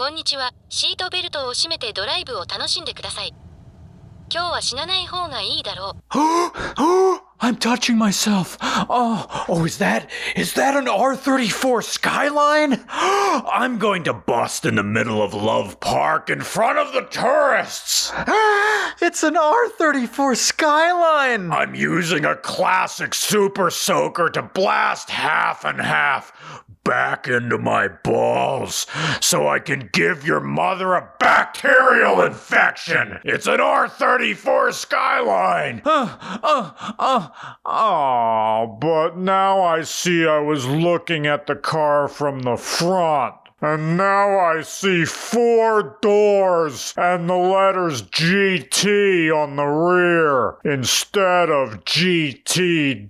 こんにちは。シートベルトを締めてドライブを楽しんでください。今日は死なない方がいいだろう。I'm touching myself. Is that an R34 Skyline? I'm going to bust in the middle of Love Park in front of the tourists. It's an R34 Skyline. I'm using a classic super soaker to blast half and half back into my balls so I can give your mother a bacterial infection. It's an R34 Skyline. But now I see I was looking at the car from the front. And now I see 4 doors and the letters GT on the rear instead of GT-R.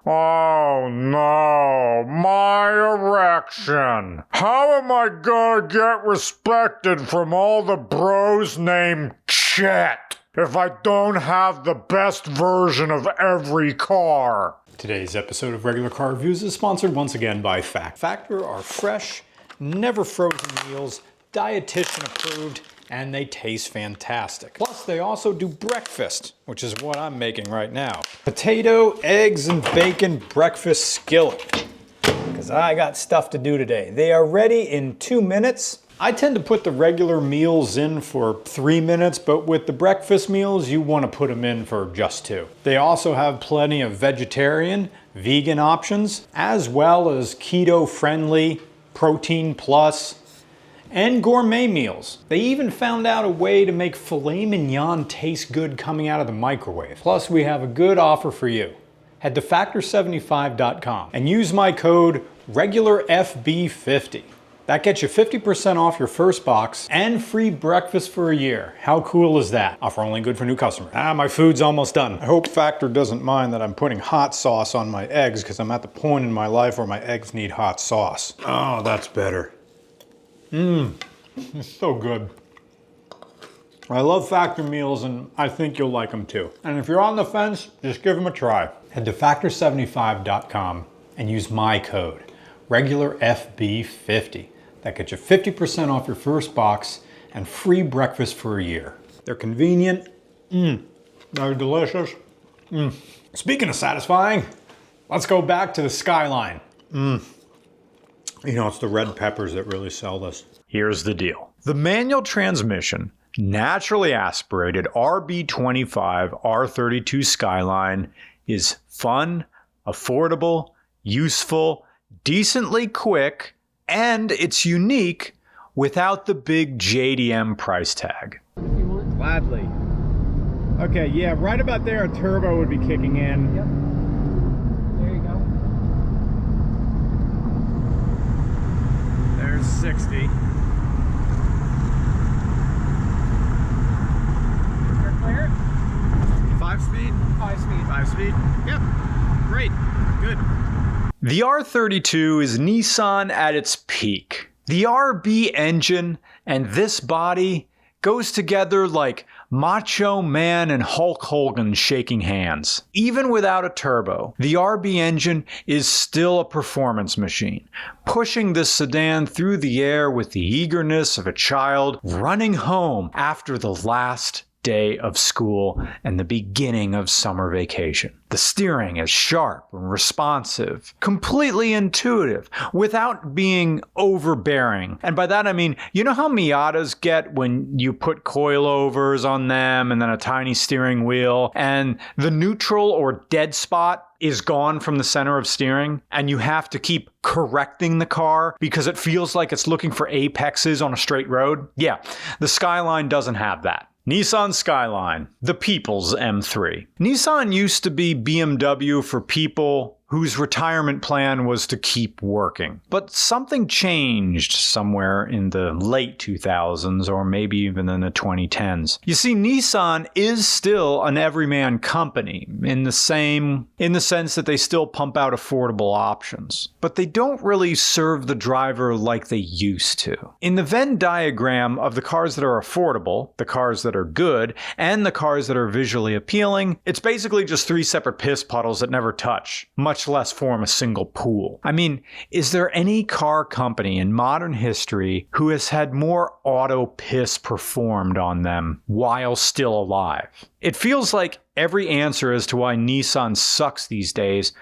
Oh no, my erection. How am I gonna get respected from all the bros named Chet if I don't have the best version of every car? Today's episode of Regular Car Reviews is sponsored once again by Factor are fresh, never frozen meals, dietitian approved, and they taste fantastic. Plus, they also do breakfast, which is what I'm making right now. Potato, eggs, and bacon breakfast skillet. Because I got stuff to do today. They are ready in 2 minutes. I tend to put the regular meals in for 3 minutes, but with the breakfast meals, you want to put them in for just 2. They also have plenty of vegetarian, vegan options, as well as keto-friendly, protein plus, and gourmet meals. They even found out a way to make filet mignon taste good coming out of the microwave. Plus, we have a good offer for you. Head to factor75.com and use my code REGULARFB50. That gets you 50% off your first box and free breakfast for a year. How cool is that? Offer only good for new customers. My food's almost done. I hope Factor doesn't mind that I'm putting hot sauce on my eggs because I'm at the point in my life where my eggs need hot sauce. Oh, that's better. It's so good. I love Factor meals and I think you'll like them too. And if you're on the fence, just give them a try. Head to factor75.com and use my code, REGULARFB50. That gets you 50% off your first box and free breakfast for a year. They're convenient. They're delicious. Speaking of satisfying, let's go back to the Skyline. You know, it's the red peppers that really sell this. Here's the deal. The manual transmission, naturally aspirated RB25 R32 Skyline is fun, affordable, useful, decently quick, and it's unique without the big JDM price tag. Gladly. Okay, yeah, right about there a turbo would be kicking in. Yep. There you go. There's 60. You're clear? 5 speed? 5 speed. 5 speed? Yep. Great. Good. The R32 is Nissan at its peak. The RB engine and this body goes together like Macho Man and Hulk Hogan shaking hands. Even without a turbo, the RB engine is still a performance machine, pushing this sedan through the air with the eagerness of a child running home after the last day of school and the beginning of summer vacation. The steering is sharp and responsive, completely intuitive, without being overbearing. And by that I mean, you know how Miatas get when you put coilovers on them and then a tiny steering wheel, and the neutral or dead spot is gone from the center of steering, and you have to keep correcting the car because it feels like it's looking for apexes on a straight road? Yeah, the Skyline doesn't have that. Nissan Skyline, the people's M3. Nissan used to be BMW for people whose retirement plan was to keep working. But something changed somewhere in the late 2000s or maybe even in the 2010s. You see, Nissan is still an everyman company in the sense that they still pump out affordable options. But they don't really serve the driver like they used to. In the Venn diagram of the cars that are affordable, the cars that are good, and the cars that are visually appealing, it's basically just 3 separate piss puddles that never touch, much much less form a single pool. I mean, is there any car company in modern history who has had more auto piss performed on them while still alive? It feels like every answer as to why Nissan sucks these days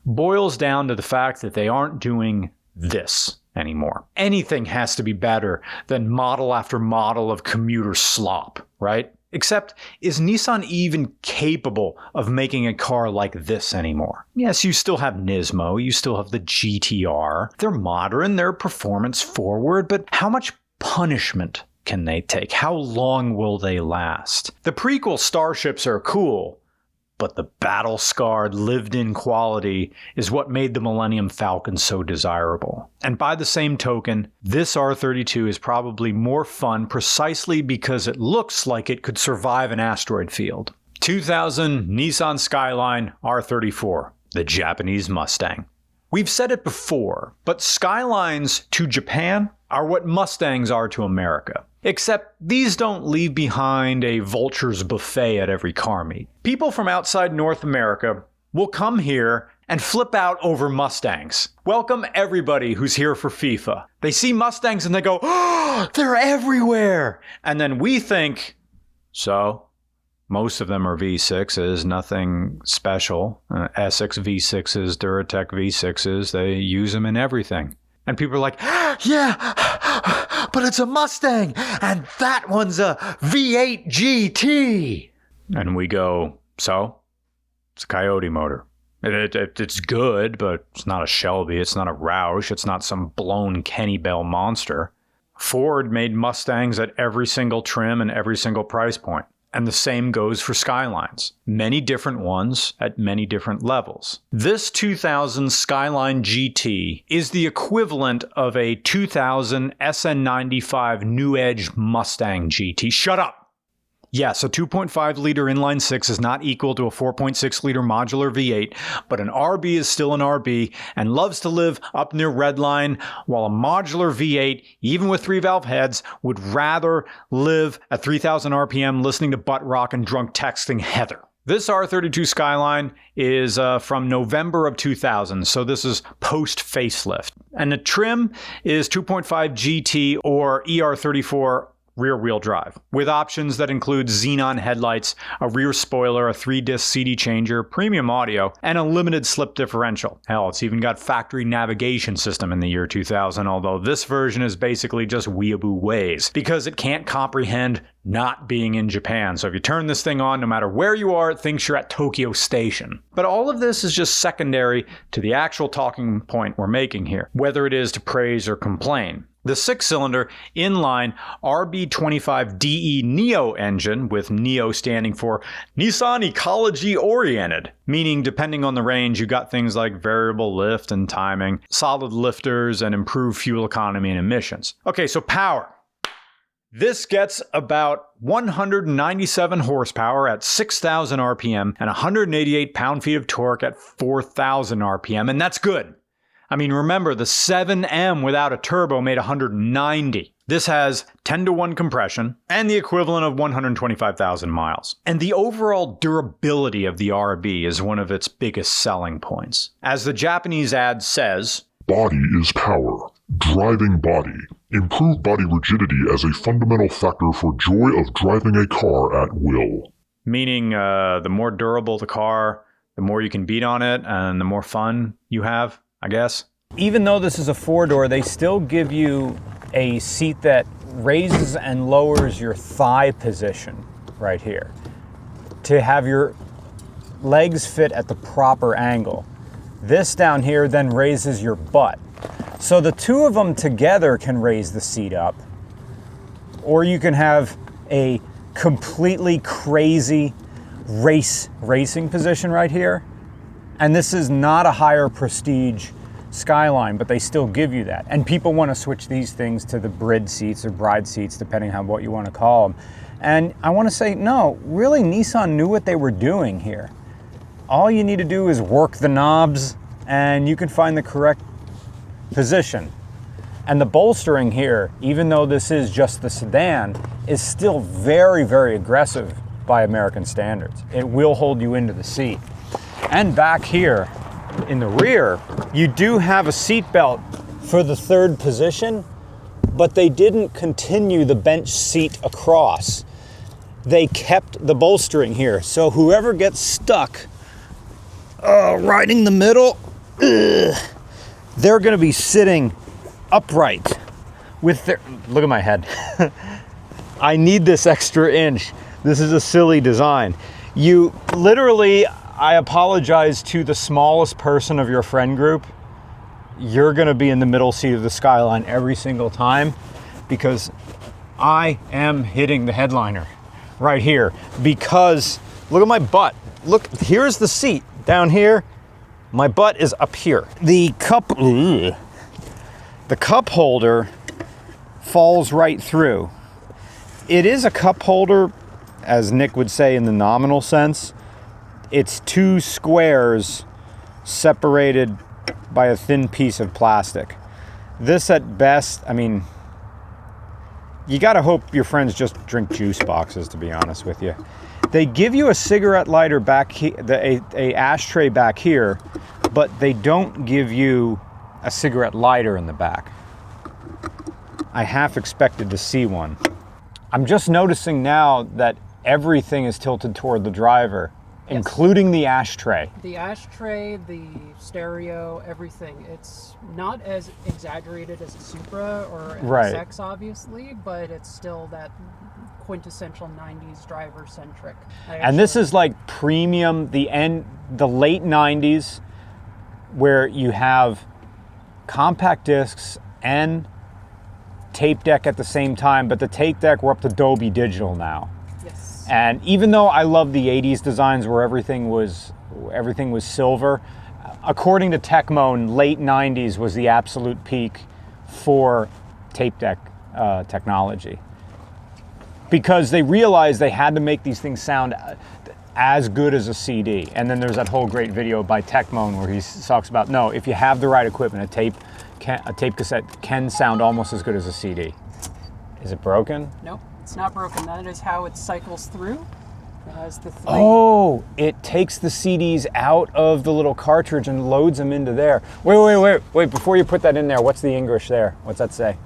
boils down to the fact that they aren't doing this anymore. Anything has to be better than model after model of commuter slop, right? Except, is Nissan even capable of making a car like this anymore? Yes, you still have Nismo, you still have the GTR. They're modern, they're performance forward, but how much punishment can they take? How long will they last? The prequel Starships are cool, but the battle-scarred, lived-in quality is what made the Millennium Falcon so desirable. And by the same token, this R32 is probably more fun precisely because it looks like it could survive an asteroid field. 2000 Nissan Skyline R34, the Japanese Mustang. We've said it before, but Skylines to Japan are what Mustangs are to America. Except these don't leave behind a vulture's buffet at every car meet. People from outside North America will come here and flip out over Mustangs. Welcome everybody who's here for FIFA. They see Mustangs and they go, "Oh, they're everywhere!" And then we think, so? Most of them are V6s, nothing special. Essex V6s, Duratec V6s, they use them in everything. And people are like, "Yeah, but it's a Mustang, and that one's a V8 GT." And we go, so? It's a Coyote motor. It's good, but it's not a Shelby, it's not a Roush, it's not some blown Kenny Bell monster. Ford made Mustangs at every single trim and every single price point. And the same goes for Skylines. Many different ones at many different levels. This 2000 Skyline GT is the equivalent of a 2000 SN95 New Edge Mustang GT. Shut up! Yes, a 2.5-liter inline-six is not equal to a 4.6-liter modular V8, but an RB is still an RB and loves to live up near Redline, while a modular V8, even with 3-valve heads, would rather live at 3,000 RPM listening to butt rock and drunk texting Heather. This R32 Skyline is from November of 2000, so this is post-facelift. And the trim is 2.5 GT or ER34 rear-wheel drive, with options that include xenon headlights, a rear spoiler, a 3-disc CD changer, premium audio, and a limited slip differential. Hell, it's even got factory navigation system in the year 2000, although this version is basically just weeaboo Waze, because it can't comprehend not being in Japan. So if you turn this thing on, no matter where you are, it thinks you're at Tokyo Station. But all of this is just secondary to the actual talking point we're making here, whether it is to praise or complain. The 6-cylinder inline RB25DE NEO engine, with NEO standing for Nissan Ecology Oriented, meaning depending on the range, you got things like variable lift and timing, solid lifters, and improved fuel economy and emissions. Okay, so power. This gets about 197 horsepower at 6,000 RPM and 188 pound-feet of torque at 4,000 RPM, and that's good. I mean, remember, the 7M without a turbo made 190. This has 10-to-1 compression and the equivalent of 125,000 miles. And the overall durability of the RB is one of its biggest selling points. As the Japanese ad says, "Body is power. Driving body. Improve body rigidity as a fundamental factor for joy of driving a car at will." Meaning the more durable the car, the more you can beat on it, and the more fun you have, I guess. Even though this is a 4-door, they still give you a seat that raises and lowers your thigh position right here to have your legs fit at the proper angle. This down here then raises your butt. So the two of them together can raise the seat up, or you can have a completely crazy racing position right here. And this is not a higher prestige Skyline, but they still give you that. And people want to switch these things to the brid seats or bride seats, depending on what you want to call them. And I want to say, no, really, Nissan knew what they were doing here. All you need to do is work the knobs and you can find the correct position. And the bolstering here, even though this is just the sedan, is still very, very aggressive by American standards. It will hold you into the seat. And back here, in the rear, you do have a seat belt for the third position, but they didn't continue the bench seat across. They kept the bolstering here. So whoever gets stuck right in the middle, they're gonna be sitting upright with their, look at my head. I need this extra inch. This is a silly design. You literally, I apologize to the smallest person of your friend group. You're gonna be in the middle seat of the Skyline every single time because I am hitting the headliner right here because look at my butt. Look, here's the seat down here. My butt is up here. The cup holder falls right through. It is a cup holder, as Nick would say in the nominal sense. It's two squares separated by a thin piece of plastic. This at best, I mean, you gotta hope your friends just drink juice boxes, to be honest with you. They give you a cigarette lighter back here, a ashtray back here, but they don't give you a cigarette lighter in the back. I half expected to see one. I'm just noticing now that everything is tilted toward the driver, including the ashtray. The ashtray, the stereo, everything. It's not as exaggerated as a Supra or an NSX, obviously, but it's still that quintessential 90s driver-centric. And this is like premium, the late 90s, where you have compact discs and tape deck at the same time, but the tape deck, we're up to Dolby Digital now. Yes. And even though I love the 80s designs where everything was silver, according to Tecmo, late 90s was the absolute peak for tape deck technology. Because they realized they had to make these things sound as good as a CD. And then there's that whole great video by Tecmo where he talks about, no, if you have the right equipment, a tape cassette can sound almost as good as a CD. Is it broken? Nope, it's not broken. That is how it cycles through. It has the three. Oh, it takes the CDs out of the little cartridge and loads them into there. Wait, before you put that in there, what's the English there? What's that say?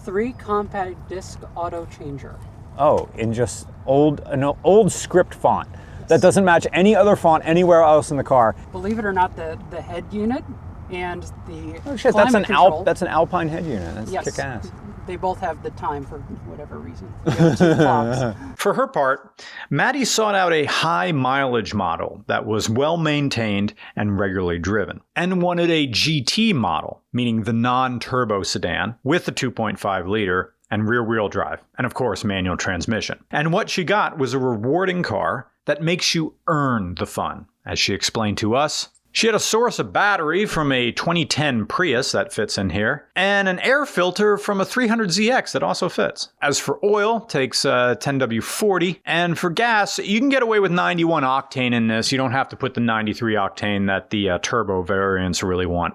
3 compact disc auto changer. Oh, in just an old script font. That doesn't match any other font anywhere else in the car. Believe it or not, the head unit and the Oh shit, that's an Alpine head unit. That's kick-ass. They both have the time for whatever reason. They have 2 clocks. For her part, Maddie sought out a high mileage model that was well maintained and regularly driven, and wanted a GT model, meaning the non-turbo sedan, with the 2.5 liter and rear-wheel drive, and of course manual transmission. And what she got was a rewarding car that makes you earn the fun. As she explained to us, she had a source of battery from a 2010 Prius that fits in here, and an air filter from a 300ZX that also fits. As for oil, takes 10W40, and for gas, you can get away with 91 octane in this. You don't have to put the 93 octane that the turbo variants really want.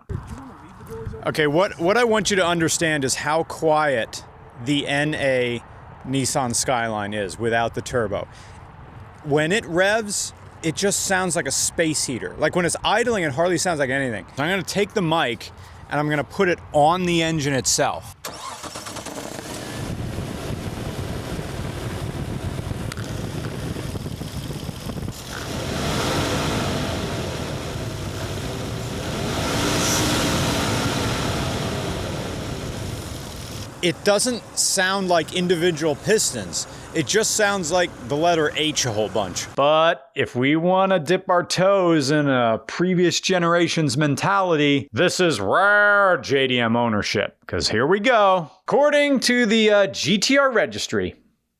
Okay, what I want you to understand is how quiet the NA Nissan Skyline is without the turbo. When it revs, it just sounds like a space heater. Like when it's idling, it hardly sounds like anything. So I'm gonna take the mic and I'm gonna put it on the engine itself. It doesn't sound like individual pistons. It just sounds like the letter H a whole bunch. But if we want to dip our toes in a previous generation's mentality, this is rare JDM ownership. Because here we go. According to the GTR registry,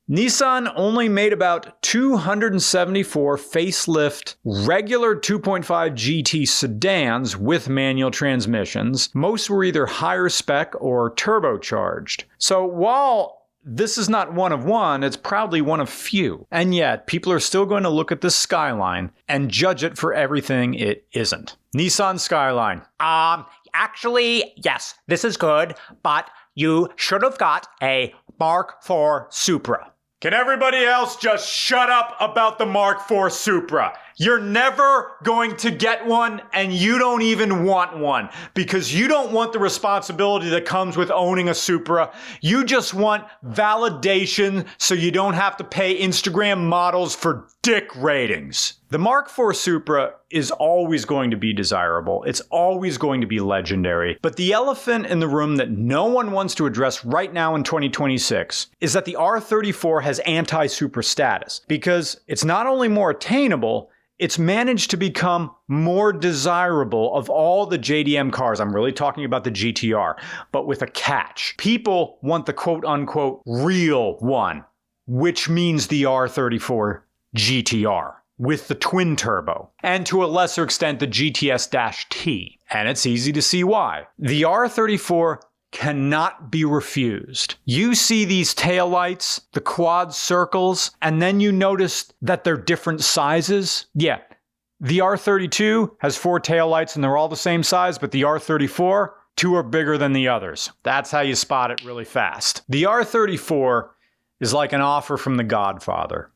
Nissan only made about 274 facelift regular 2.5 GT sedans with manual transmissions. Most were either higher spec or turbocharged. So while this is not one of one, it's proudly one of few. And yet, people are still going to look at this Skyline and judge it for everything it isn't. Nissan Skyline. Actually, yes, this is good, but you should have got a Mark IV Supra. Can everybody else just shut up about the Mark IV Supra? You're never going to get one, and you don't even want one because you don't want the responsibility that comes with owning a Supra. You just want validation so you don't have to pay Instagram models for dick ratings. The Mark IV Supra is always going to be desirable. It's always going to be legendary. But the elephant in the room that no one wants to address right now in 2026 is that the R34 has anti-Supra status because it's not only more attainable, it's managed to become more desirable of all the JDM cars. I'm really talking about the GTR, but with a catch. People want the quote-unquote real one, which means the R34 GTR with the twin turbo, and to a lesser extent the GTS-T. And it's easy to see why. The R34 cannot be refused. You see these taillights, the quad circles, and then you notice that they're different sizes. Yeah, the R32 has 4 taillights and they're all the same size, but the R34, 2 are bigger than the others. That's how you spot it really fast. The R34 is like an offer from The Godfather,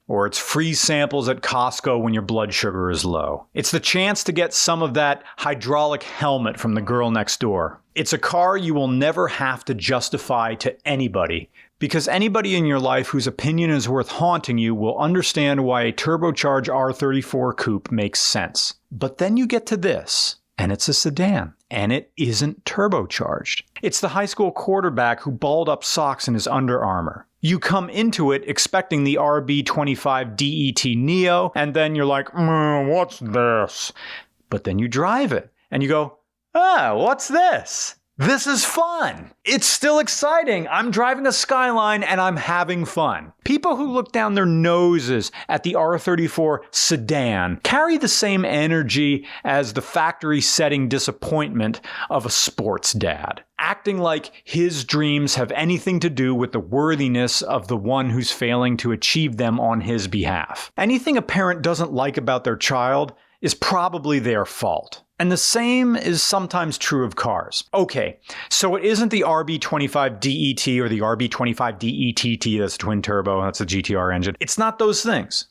or it's free samples at Costco when your blood sugar is low. It's the chance to get some of that hydraulic helmet from the girl next door. It's a car you will never have to justify to anybody, because anybody in your life whose opinion is worth haunting you will understand why a turbocharged R34 coupe makes sense. But then you get to this, and it's a sedan, and it isn't turbocharged. It's the high school quarterback who balled up socks in his Under Armour. You come into it expecting the RB25DE NEO, and then you're like, what's this? But then you drive it, and you go, what's this? This is fun. It's still exciting. I'm driving a Skyline and I'm having fun. People who look down their noses at the R34 sedan carry the same energy as the factory setting disappointment of a sports dad, acting like his dreams have anything to do with the worthiness of the one who's failing to achieve them on his behalf. Anything a parent doesn't like about their child is probably their fault. And the same is sometimes true of cars. Okay, so it isn't the RB25DET or the RB25DETT, that's a twin turbo, that's a GTR engine. It's not those things.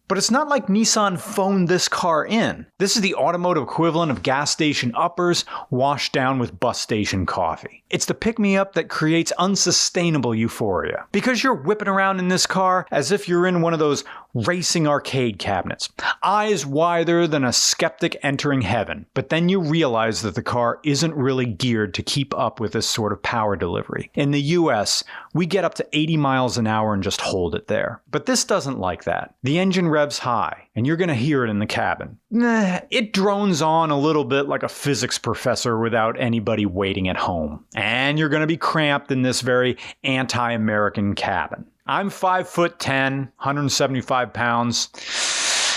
But it's not like Nissan phoned this car in. This is the automotive equivalent of gas station uppers washed down with bus station coffee. It's the pick-me-up that creates unsustainable euphoria. Because you're whipping around in this car as if you're in one of those racing arcade cabinets. Eyes wider than a skeptic entering heaven. But then you realize that the car isn't really geared to keep up with this sort of power delivery. In the US, we get up to 80 miles an hour and just hold it there. But this doesn't like that. The engine revs high, and you're going to hear it in the cabin. It drones on a little bit like a physics professor without anybody waiting at home. And you're going to be cramped in this very anti-American cabin. I'm 5'10", 175 pounds,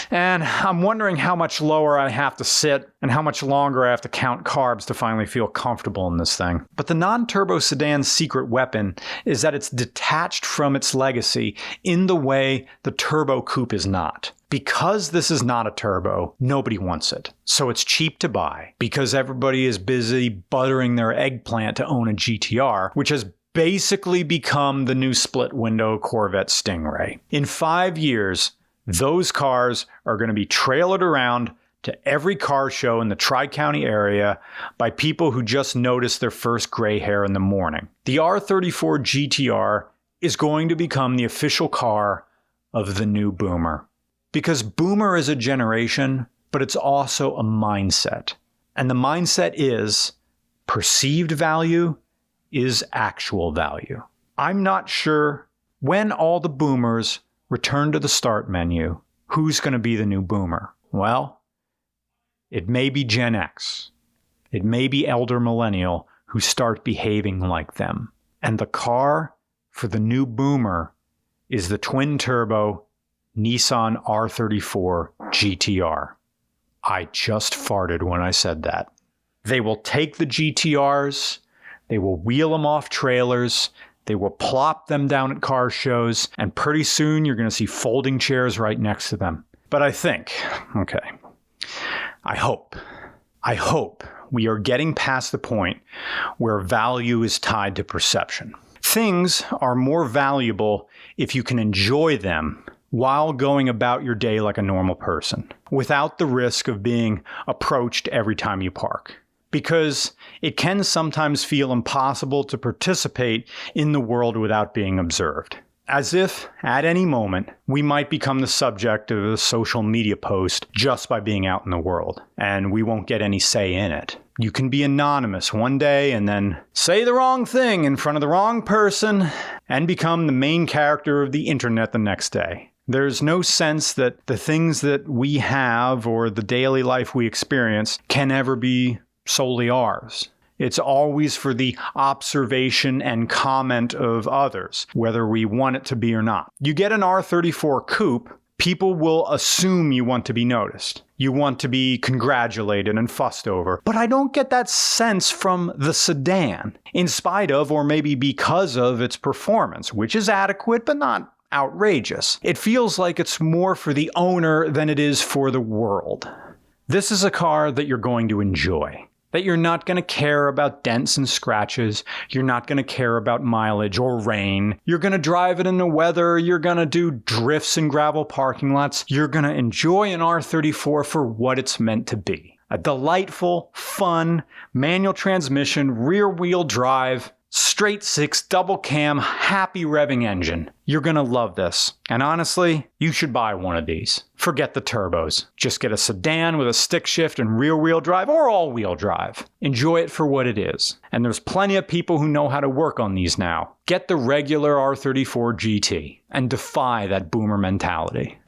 and I'm wondering how much lower I have to sit and how much longer I have to count carbs to finally feel comfortable in this thing. But the non-turbo sedan's secret weapon is that it's detached from its legacy in the way the turbo coupe is not. Because this is not a turbo, nobody wants it. So it's cheap to buy because everybody is busy buttering their eggplant to own a GTR, which has basically become the new split window Corvette Stingray. In 5 years, those cars are going to be trailered around to every car show in the Tri-County area by people who just noticed their first gray hair in the morning. The R34 GTR is going to become the official car of the new boomer. Because boomer is a generation, but it's also a mindset. And the mindset is perceived value is actual value. I'm not sure when all the boomers return to the start menu, who's going to be the new boomer? Well, it may be Gen X. It may be elder millennial who start behaving like them. And the car for the new boomer is the twin-turbo Nissan R34 GTR. I just farted when I said that. They will take the GTRs, they will wheel them off trailers, they will plop them down at car shows, and pretty soon you're going to see folding chairs right next to them. But I hope we are getting past the point where value is tied to perception. Things are more valuable if you can enjoy them while going about your day like a normal person, without the risk of being approached every time you park. Because it can sometimes feel impossible to participate in the world without being observed. As if, at any moment, we might become the subject of a social media post just by being out in the world, and we won't get any say in it. You can be anonymous one day and then say the wrong thing in front of the wrong person and become the main character of the internet the next day. There's no sense that the things that we have or the daily life we experience can ever be solely ours. It's always for the observation and comment of others, whether we want it to be or not. You get an R34 coupe, people will assume you want to be noticed. You want to be congratulated and fussed over. But I don't get that sense from the sedan, in spite of or maybe because of its performance, which is adequate but not outrageous. It feels like it's more for the owner than it is for the world. This is a car that you're going to enjoy. That you're not going to care about dents and scratches. You're not going to care about mileage or rain. You're going to drive it in the weather. You're going to do drifts in gravel parking lots. You're going to enjoy an R34 for what it's meant to be. A delightful, fun, manual transmission, rear-wheel drive, straight six, double cam, happy revving engine. You're gonna love this. And honestly, you should buy one of these. Forget the turbos. Just get a sedan with a stick shift and rear wheel drive or all wheel drive. Enjoy it for what it is. And there's plenty of people who know how to work on these now. Get the regular R34 GT and defy that boomer mentality.